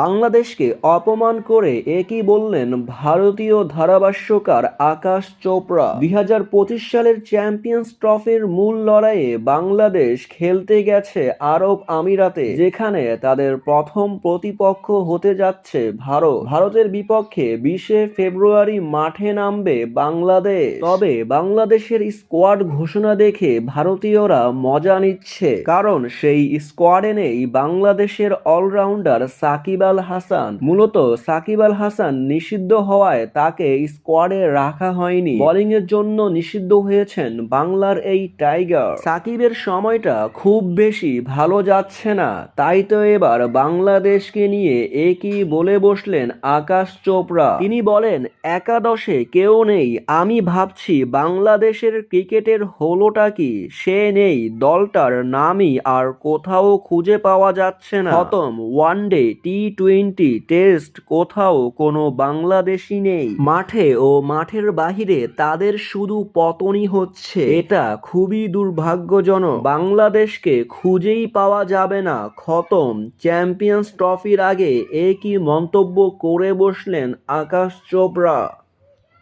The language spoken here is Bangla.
বাংলাদেশকে অপমান করে একই বললেন ভারতীয় ধারাভাষ্যকার আকাশ চোপড়া। ২০২৫ সালের চ্যাম্পিয়ন্স ট্রফির মূল লড়াইয়ে বাংলাদেশ খেলতে গেছে আরব আমিরাতে, যেখানে তাদের প্রথম প্রতিপক্ষ হতে যাচ্ছে ভারতের বিপক্ষে ২০শে ফেব্রুয়ারি মাঠে নামবে বাংলাদেশ। তবে বাংলাদেশের স্কোয়াড ঘোষণা দেখে ভারতীয়রা মজা নিচ্ছে, কারণ সেই স্কোয়াডে নেই বাংলাদেশের অলরাউন্ডার সাকিব আল হাসান। মূলত সাকিব আল হাসান নিষিদ্ধ হওয়ায় তাকে স্কোয়াডে রাখা হয়নি। বোলিং এর জন্য নিষিদ্ধ হয়েছেন বাংলার এই টাইগার। সাকিবের সময়টা খুব বেশি ভালো যাচ্ছে না, তাই তো এবার বাংলাদেশকে নিয়ে একই বলে বসলেন আকাশ চোপড়া। তিনি বলেন, একাদশে কেউ নেই, আমি ভাবছি বাংলাদেশের ক্রিকেটের হলোটা কি, সে নেই, দলটার নামই আর কোথাও খুঁজে পাওয়া যাচ্ছে না। খতম, ওয়ানডে, টি-20, টেস্ট, কোথাও কোনো বাংলাদেশি নেই। মাঠে ও মাঠের বাহিরে তাদের শুধু পতনই হচ্ছে। এটা খুবই দুর্ভাগ্যজনক। বাংলাদেশকে খুঁজেই পাওয়া যাবে না, খতম। চ্যাম্পিয়ন্স ট্রফির আগে একই মন্তব্য করে বসলেন আকাশ চোপড়া।